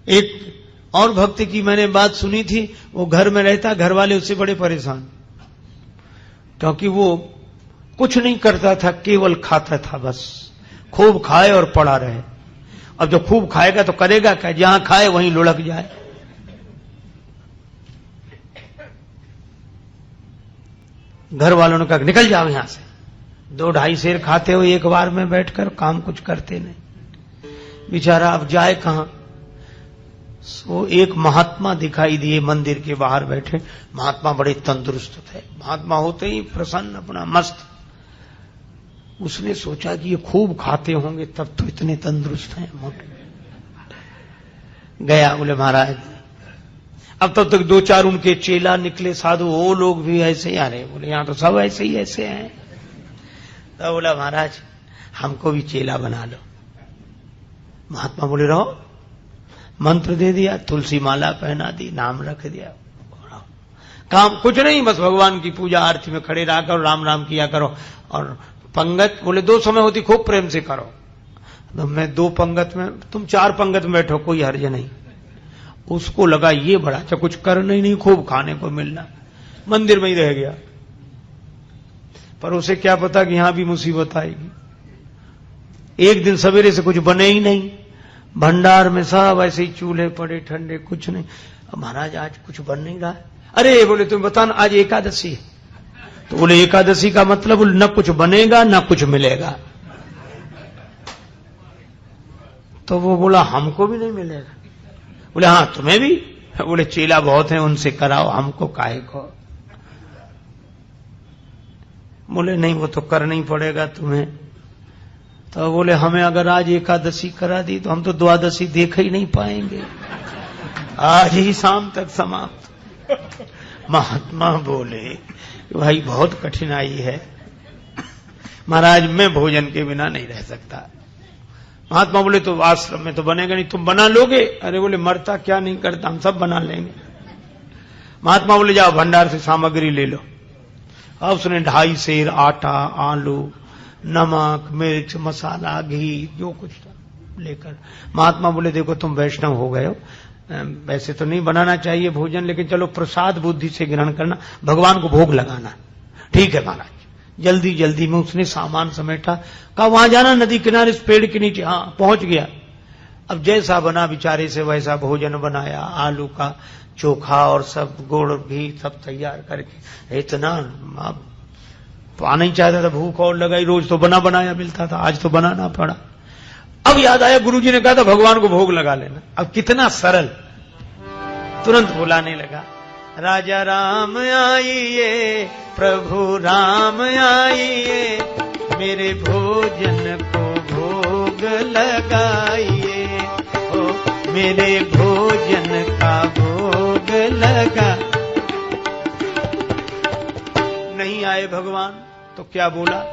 एक और भक्त की मैंने बात सुनी थी, वो घर में रहता, घर वाले उससे बड़े परेशान, क्योंकि वो कुछ नहीं करता था, केवल खाता था, बस खूब खाए और पड़ा रहे। अब जब खूब खाएगा तो करेगा क्या, जहां खाए वहीं लुढ़क जाए। घर वालों ने कहा निकल जाओ यहां से, 2-2.5 सेर खाते हो एक बार में बैठकर, काम कुछ करते नहीं। बेचारा अब जाए कहां। सो एक महात्मा दिखाई दिए मंदिर के बाहर बैठे। महात्मा बड़े तंदुरुस्त थे, महात्मा होते ही प्रसन्न, अपना मस्त। उसने सोचा कि ये खूब खाते होंगे तब तो इतने तंदुरुस्त हैं, मोटे। गया, बोले महाराज, अब तब तक 2-4 उनके चेला निकले साधु, वो लोग भी ऐसे ही आ रहे। बोले यहां तो सब ऐसे ही ऐसे हैं। तो बोला महाराज हमको भी चेला बना लो। महात्मा बोले रहो। मंत्र दे दिया, तुलसी माला पहना दी, नाम रख दिया, काम कुछ नहीं, बस भगवान की पूजा आरती में खड़े रहा करो, राम राम किया करो। और पंगत बोले 2 समय होती, खूब प्रेम से करो। तो मैं 2 पंगत में, तुम 4 पंगत में बैठो, कोई हर्ज नहीं। उसको लगा ये बड़ा अच्छा, कुछ करना ही नहीं, खूब खाने को मिलना, मंदिर में ही रह गया। पर उसे क्या पता कि यहां भी मुसीबत आएगी। एक दिन सवेरे से कुछ बने ही नहीं, भंडार में सब ऐसे ही चूल्हे पड़े ठंडे, कुछ नहीं। अब महाराज आज कुछ बन नहीं रहा है। अरे बोले तुम बताना, आज एकादशी है। तो बोले एकादशी का मतलब न कुछ बनेगा न कुछ मिलेगा। तो वो बोला हमको भी नहीं मिलेगा। बोले हाँ तुम्हें भी। बोले चेला बहुत हैं, उनसे कराओ, हमको काहे को। बोले नहीं वो तो करना ही पड़ेगा तुम्हें। तो बोले हमें अगर आज एकादशी करा दी तो हम तो द्वादशी देख ही नहीं पाएंगे, आज ही शाम तक समाप्त। महात्मा बोले भाई बहुत कठिनाई है महाराज, मैं भोजन के बिना नहीं रह सकता। महात्मा बोले तो आश्रम में तो बनेगा नहीं, तुम बना लोगे। अरे बोले मरता क्या नहीं करता, हम सब बना लेंगे। महात्मा बोले जाओ भंडार से सामग्री ले लो। अब उसने 2.5 सेर आटा, आलू, नमक, मिर्च, मसाला, घी, जो कुछ था लेकर। महात्मा बोले देखो तुम वैष्णव हो गए हो, वैसे तो नहीं बनाना चाहिए भोजन, लेकिन चलो प्रसाद बुद्धि से ग्रहण करना, भगवान को भोग लगाना। ठीक है महाराज। जल्दी जल्दी में उसने सामान समेटा, कहा वहां जाना नदी किनारे इस पेड़ के नीचे। हाँ पहुंच गया। अब जैसा बना बेचारे से वैसा भोजन बनाया, आलू का चोखा और सब गुड़ घी सब तैयार करके। इतना अब पाना ही चाहता था, भूख और लगाई, रोज तो बना बनाया मिलता था, आज तो बनाना पड़ा। अब याद आया गुरुजी ने कहा था भगवान को भोग लगा लेना। अब कितना सरल, तुरंत बुलाने लगा, राजा राम आइए, प्रभु राम आइए, मेरे भोजन को भोग लगाइए, ओ मेरे भोजन का भोग लगा। नहीं आए भगवान तो क्या बोला,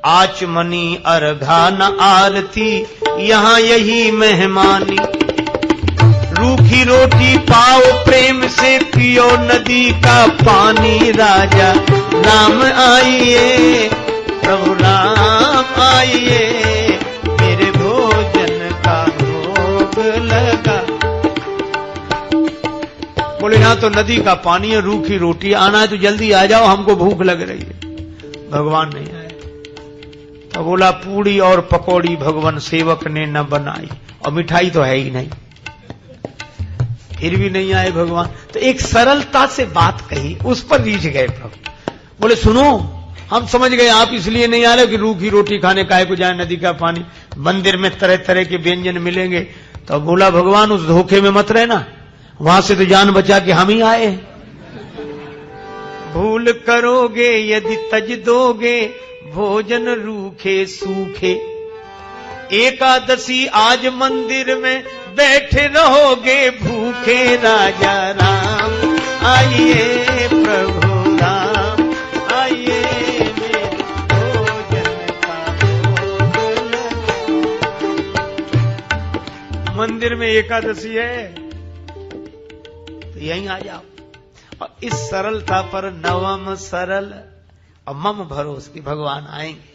आचमनी अर्घा न आरती, यहां यही मेहमानी, रूखी रोटी पाओ प्रेम से, पियो नदी का पानी, राजा राम आइए, प्रभु राम आइए, मेरे भोजन का भोग लगा। बोले यहां तो नदी का पानी है, रूखी रोटी, आना है तो जल्दी आ जाओ, हमको भूख लग रही है। भगवान नहीं आए। तो बोला पूड़ी और पकौड़ी भगवान सेवक ने न बनाई, और मिठाई तो है ही नहीं। फिर भी नहीं आए भगवान। तो एक सरलता से बात कही, उस पर रीझ गए प्रभु। बोले सुनो, हम समझ गए आप इसलिए नहीं आ रहे कि रूखी रोटी खाने काहे को जाए, नदी का पानी, मंदिर में तरह तरह के व्यंजन मिलेंगे। तो बोला भगवान उस धोखे में मत रहना, वहां से तो जान बचा के हम ही आए। भूल करोगे यदि तज दोगे, भोजन रूखे सूखे, एकादशी आज मंदिर में बैठे रहोगे भूखे, राजा राम आइए, प्रभु राम आइए, मेरे भोजन का भोग लगा। मंदिर में एकादशी है तो यहीं आ जाओ। और इस सरलता पर नवम सरल और मम भरोस की भगवान आएंगे।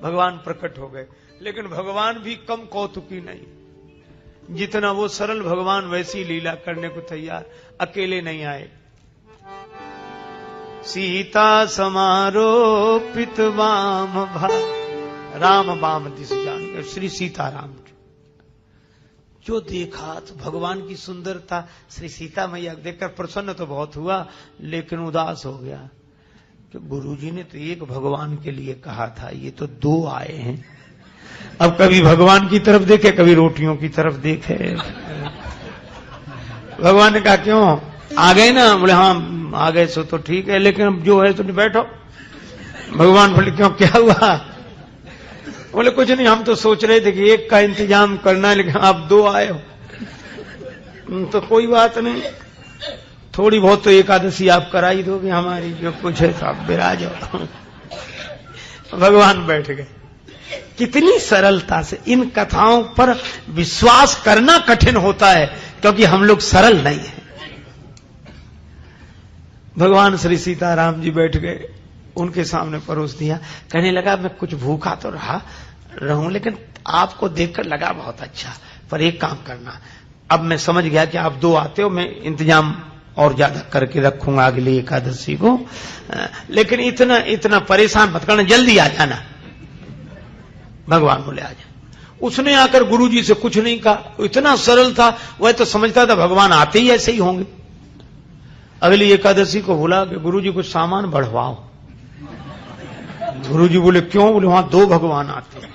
भगवान प्रकट हो गए, लेकिन भगवान भी कम कौतुकी नहीं। जितना वो सरल भगवान वैसी लीला करने को तैयार, अकेले नहीं आए। सीता समारोपित वाम भाग, राम वाम दिस जान गए, श्री सीताराम जो देखा तो भगवान की सुंदरता, श्री सीता मैया देखकर प्रसन्न तो बहुत हुआ, लेकिन उदास हो गया कि गुरुजी ने तो एक भगवान के लिए कहा था, ये तो दो आए हैं। अब कभी भगवान की तरफ देखे, कभी रोटियों की तरफ देखे। भगवान ने कहा क्यों आ गए ना? बोले हाँ आ गए सो तो ठीक है, लेकिन अब जो है तो बैठो। भगवान बोले क्यों, क्या हुआ? बोले कुछ नहीं, हम तो सोच रहे थे कि एक का इंतजाम करना है, लेकिन आप दो आए हो तो कोई बात नहीं, थोड़ी बहुत तो एकादशी आप करा ही दोगे हमारी, जो कुछ है तो आप विराज हो। भगवान बैठ गए। कितनी सरलता से इन कथाओं पर विश्वास करना कठिन होता है, क्योंकि हम लोग सरल नहीं हैं। भगवान श्री सीताराम जी बैठ गए, उनके सामने परोस दिया। कहने लगा मैं कुछ भूखा तो रहूं, लेकिन आपको देखकर लगा बहुत अच्छा, पर एक काम करना, अब मैं समझ गया कि आप दो आते हो, मैं इंतजाम और ज्यादा करके रखूंगा अगली एकादशी को, लेकिन इतना परेशान मत करना, जल्दी आ जाना। भगवान बोले आ जा। उसने आकर गुरुजी से कुछ नहीं कहा, इतना सरल था, वह तो समझता था भगवान आते ही ऐसे ही होंगे। अगली एकादशी को बोला कि गुरुजी कुछ सामान बढ़वाओ। गुरुजी बोले क्यों? बोले वहां दो भगवान आते हैं।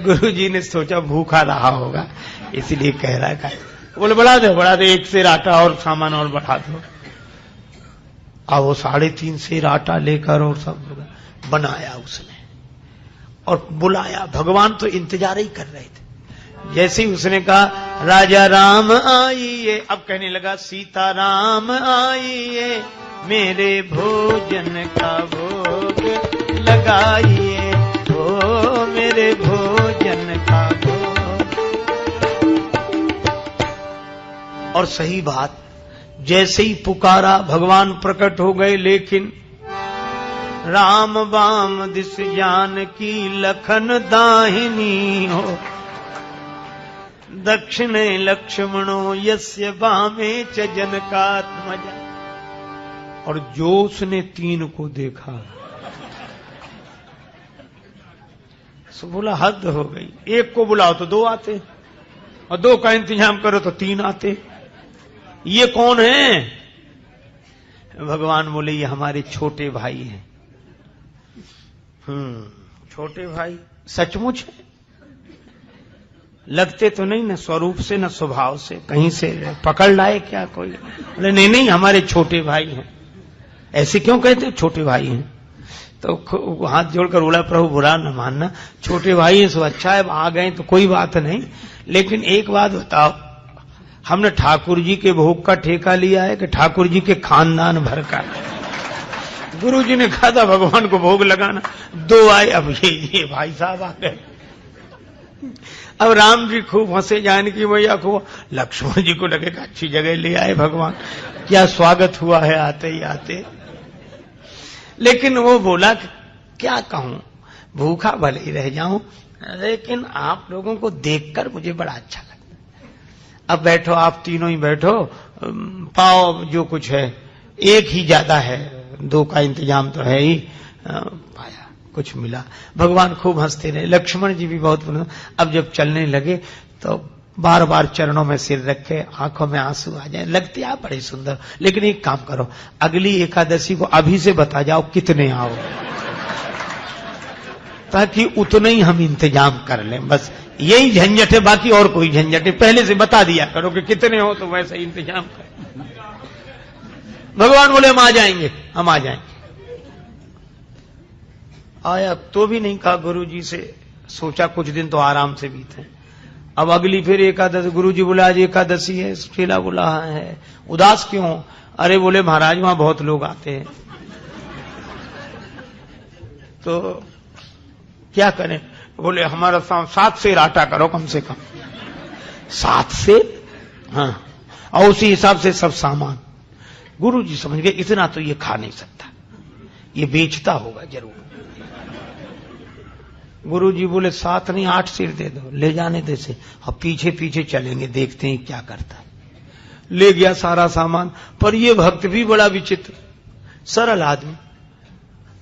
गुरुजी ने सोचा भूखा रहा होगा इसलिए कह रहा है। बोले बढ़ा दे, एक सेर आटा और सामान और बढ़ा दो। अब वो 3.5 सेर आटा लेकर और सब बनाया उसने और बुलाया। भगवान तो इंतजार ही कर रहे थे। जैसे ही उसने कहा राजा राम आइए, अब कहने लगा सीता राम आइए, मेरे भोजन का भोग लगाइए, ओ मेरे भोजन का भोग। और सही बात, जैसे ही पुकारा भगवान प्रकट हो गए, लेकिन राम वाम दिस जान की लखन दाहिनी हो, दक्षिणे लक्ष्मणो यस्य वामे च जनकात्मजा। और जो उसने 3 को देखा सो बोला हद हो गई, एक को बुलाओ तो 2 आते, और 2 का इंतजाम करो तो 3 आते, ये कौन है? भगवान बोले ये हमारे छोटे भाई हैं। छोटे भाई सचमुच है? लगते तो नहीं ना स्वरूप से न स्वभाव से, कहीं से पकड़ लाए क्या कोई? बोले नहीं हमारे छोटे भाई हैं। ऐसे क्यों कहते छोटे भाई हैं? तो हाथ जोड़कर बोला प्रभु बुरा न मानना, छोटे भाई हैं सो अच्छा है, आ गए तो कोई बात नहीं, लेकिन एक बात बताओ, हमने ठाकुर जी के भोग का ठेका लिया है कि ठाकुर जी के खानदान भर का? गुरु जी ने कहा था भगवान को भोग लगाना, 2 आए, अब ये भाई साहब आ गए। अब राम जी खूब हंसे, जानकी मैया को, लक्ष्मण जी को लगे अच्छी जगह ले आए भगवान, क्या स्वागत हुआ है आते ही आते। लेकिन वो बोला क्या कहूं, भूखा भले ही रह जाऊं, लेकिन आप लोगों को देखकर मुझे बड़ा अच्छा लगता। अब बैठो, आप तीनों ही बैठो, पाओ जो कुछ है, एक ही ज्यादा है, 2 का इंतजाम तो है ही। पाया कुछ मिला। भगवान खूब हंसते रहे, लक्ष्मण जी भी बहुत। अब जब चलने लगे तो बार बार चरणों में सिर रखे, आंखों में आंसू आ जाए, लगते आप बड़े सुंदर। लेकिन एक काम करो, अगली एकादशी को अभी से बता जाओ कितने आओ, ताकि उतने ही हम इंतजाम कर लें। बस यही झंझट है, बाकी और कोई झंझट है, पहले से बता दिया करो कि कितने हो, तो वैसे इंतजाम कर। भगवान बोले हम आ जाएंगे, हम आ जाएंगे। आया तो भी नहीं कहा गुरु जी से, सोचा कुछ दिन तो आराम से बीते। अब अगली फिर एकादशी, गुरु जी बोला आज एकादशी है, चेला बोला है, उदास क्यों? अरे बोले महाराज वहां बहुत लोग आते हैं, तो क्या करें? बोले हमारा 7 सेर आटा करो कम से कम। 7 सेर? हाँ, और उसी हिसाब से सब सामान। गुरु जी समझ गए इतना तो ये खा नहीं सकता, ये बेचता होगा जरूर। गुरुजी बोले 7 नहीं 8 सिर दे दो, ले जाने दे से, अब पीछे पीछे चलेंगे, देखते हैं क्या करता है। ले गया सारा सामान। पर ये भक्त भी बड़ा विचित्र, सरल आदमी।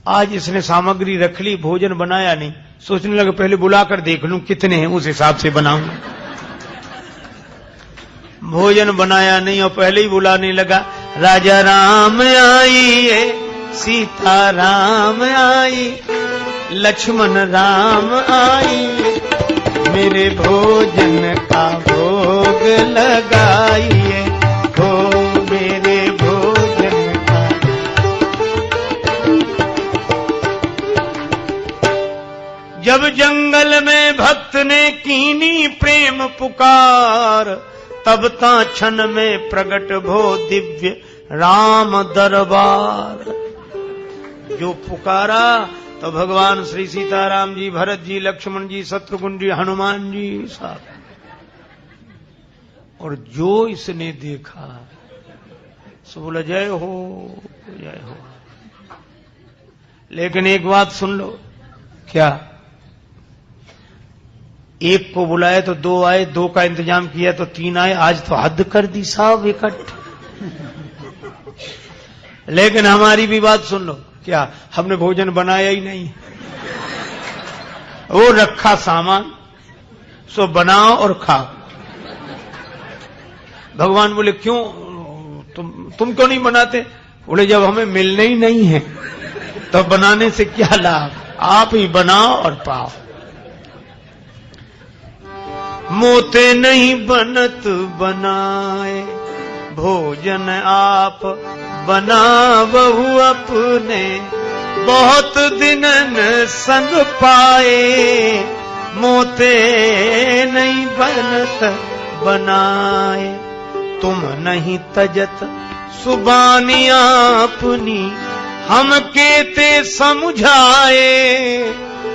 आज इसने सामग्री रख ली, भोजन बनाया नहीं, सोचने लगा पहले बुलाकर देख लूं कितने हैं, उस हिसाब से बनाऊंगा। भोजन बनाया नहीं और पहले ही बुलाने लगा, राजा राम आइए, सीता राम आई, लक्ष्मण राम आइए, मेरे भोजन का भोग लगाइए, हो मेरे भोजन का। जब जंगल में भक्त ने कीनी प्रेम पुकार, तब ता क्षण में प्रगट भो दिव्य राम दरबार। जो पुकारा तो भगवान श्री सीताराम जी, भरत जी, लक्ष्मण जी, शत्रुघ्न जी, हनुमान जी साहब। और जो इसने देखा सो बोला जय हो जय हो। लेकिन एक बात सुन लो, क्या? एक को बुलाए तो 2 आए, 2 का इंतजाम किया तो 3 आए, आज तो हद कर दी साहब इकट्ठे। लेकिन हमारी भी बात सुन लो, क्या हमने भोजन बनाया ही नहीं, वो रखा सामान, सो बनाओ और खाओ। भगवान बोले क्यों, तुम क्यों नहीं बनाते? बोले जब हमें मिलने ही नहीं है तो बनाने से क्या लाभ, आप ही बनाओ और पाओ। मोते नहीं बनत बनाए, भोजन आप बना बहु अपने, बहुत दिनन संग पाए, मोते नहीं बनत बनाए, तुम नहीं तजत सुबानी अपनी, हम केते समझाए।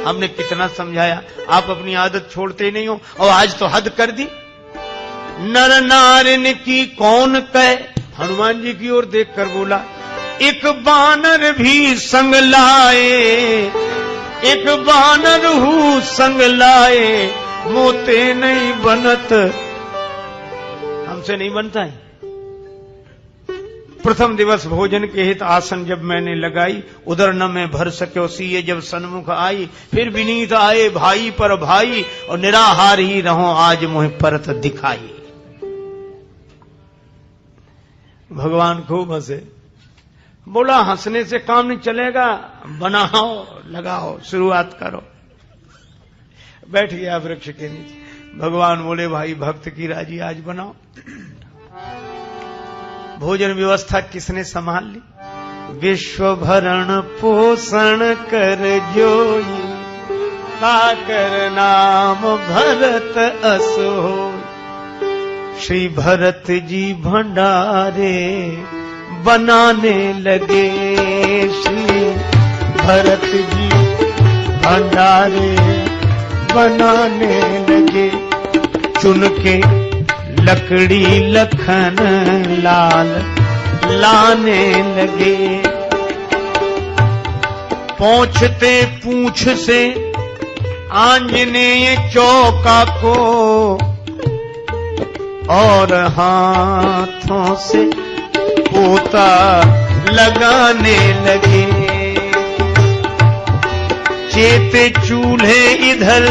हमने कितना समझाया, आप अपनी आदत छोड़ते नहीं हो, और आज तो हद कर दी। नर नारिन की कौन कहे, हनुमान जी की ओर देखकर बोला, एक बानर भी संग लाए, एक बानर हूँ संग लाए, मोते नहीं बनत, हमसे नहीं बनता है। प्रथम दिवस भोजन के हित आसन जब मैंने लगाई, उधर न मैं भर सके सीए जब सन्मुख आई, फिर विनीत आए भाई पर भाई, और निराहार ही रहो आज मुझे परत दिखाई। भगवान खूब हंसे, बोला हंसने से काम नहीं चलेगा, बनाओ लगाओ शुरुआत करो। बैठ गया वृक्ष के नीचे। भगवान बोले भाई भक्त की राजी आज बनाओ। भोजन व्यवस्था किसने संभाल ली? विश्व भरण पोषण कर जोई, ताकर नाम भरत अस होई। श्री भरत जी भंडारे बनाने लगे, श्री भरत जी भंडारे बनाने लगे। चुन के लकड़ी लखन लाल लाने लगे। पहुंचते पूंछ से आंजनेय चौका को, और हाथों से पोता लगाने लगे। चेते चूल्हे इधर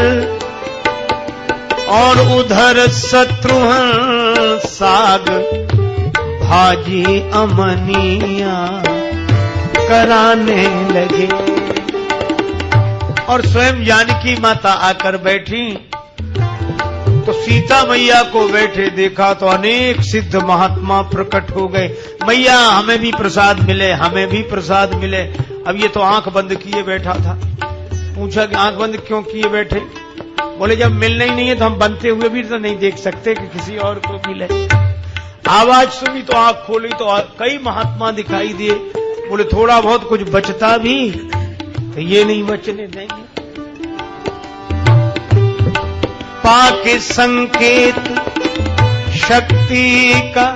और उधर शत्रुघ्न, साग भाजी अमनिया कराने लगे। और स्वयं जानकी माता आकर बैठी तो सीता मैया को बैठे देखा तो अनेक सिद्ध महात्मा प्रकट हो गए। मैया हमें भी प्रसाद मिले, हमें भी प्रसाद मिले। अब ये तो आंख बंद किए बैठा था। पूछा कि आंख बंद क्यों किए बैठे? बोले जब मिलना ही नहीं है तो हम बनते हुए भी तो नहीं देख सकते कि किसी और को मिले। आवाज सुनी तो आंख खोली तो कई महात्मा दिखाई दिए। बोले थोड़ा बहुत कुछ बचता भी तो ये नहीं बचने देंगे। पाके संकेत शक्ति का,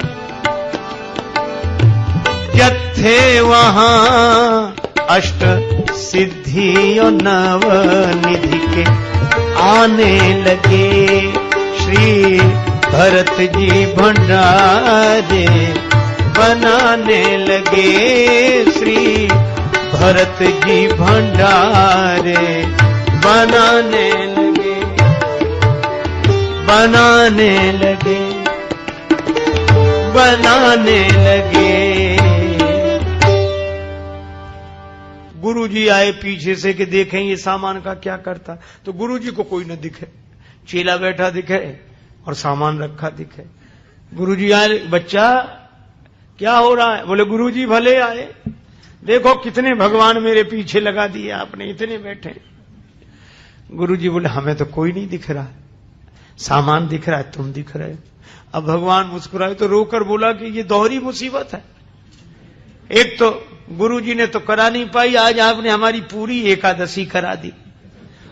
जत्थे वहां अष्ट सिद्धियों नव निधि के आने लगे। श्री भरत जी भंडारे बनाने लगे। श्री भरत जी भंडारे बनाने लगे, बनाने लगे, बनाने लगे। गुरुजी आए पीछे से कि देखें ये सामान का क्या करता। तो गुरुजी को कोई न दिखे, चेला बैठा दिखे और सामान रखा दिखे। गुरुजी आए, बच्चा क्या हो रहा है? बोले गुरुजी भले आए, देखो कितने भगवान मेरे पीछे लगा दिए आपने, इतने बैठे। गुरुजी बोले हमें तो कोई नहीं दिख रहा, सामान दिख रहा है, तुम दिख रहे हो। अब भगवान मुस्कुराए तो रोकर बोला कि ये दोहरी मुसीबत है। एक तो गुरुजी ने तो करा नहीं पाई, आज आपने हमारी पूरी एकादशी करा दी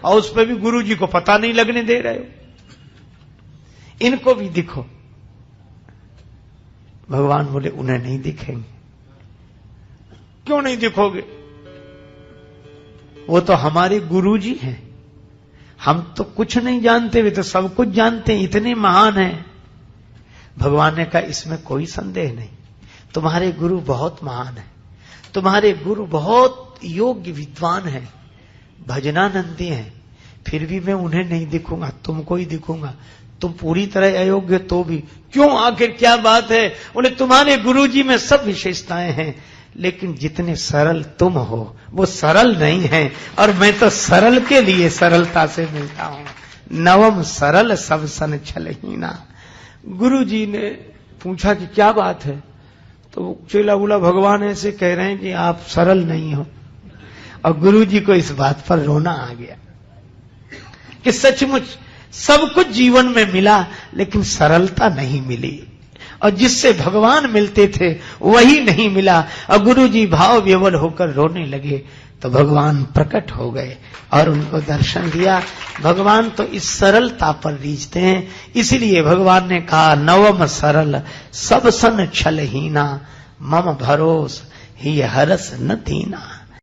और उस पर भी गुरुजी को पता नहीं लगने दे रहे हो। इनको भी दिखो। भगवान बोले उन्हें नहीं दिखेंगे। क्यों नहीं दिखोगे? वो तो हमारे गुरुजी हैं, हम तो कुछ नहीं जानते, वे तो सब कुछ जानते हैं, इतने महान हैं। भगवान ने कहा इसमें कोई संदेह नहीं, तुम्हारे गुरु बहुत महान है, तुम्हारे गुरु बहुत योग्य विद्वान हैं, भजनानंदी हैं, फिर भी मैं उन्हें नहीं दिखूंगा, तुमको ही दिखूंगा। तुम पूरी तरह अयोग्य तो भी। क्यों, आखिर क्या बात है? बोले तुम्हारे गुरुजी में सब विशेषताएं हैं, लेकिन जितने सरल तुम हो वो सरल नहीं है, और मैं तो सरल के लिए सरलता से मिलता हूं। नवम सरल सब सन छलहीना। गुरुजी ने पूछा कि क्या बात है? तो चेला बोला भगवान ऐसे कह रहे हैं कि आप सरल नहीं हो। और गुरुजी को इस बात पर रोना आ गया कि सचमुच सब कुछ जीवन में मिला, लेकिन सरलता नहीं मिली, और जिससे भगवान मिलते थे वही नहीं मिला। और गुरुजी भाव विवल होकर रोने लगे तो भगवान प्रकट हो गए और उनको दर्शन दिया। भगवान तो इस सरलता पर रीझते हैं, इसलिए भगवान ने कहा नवम सरल सब सन छलहीना, मम भरोस ही हरस न दीना।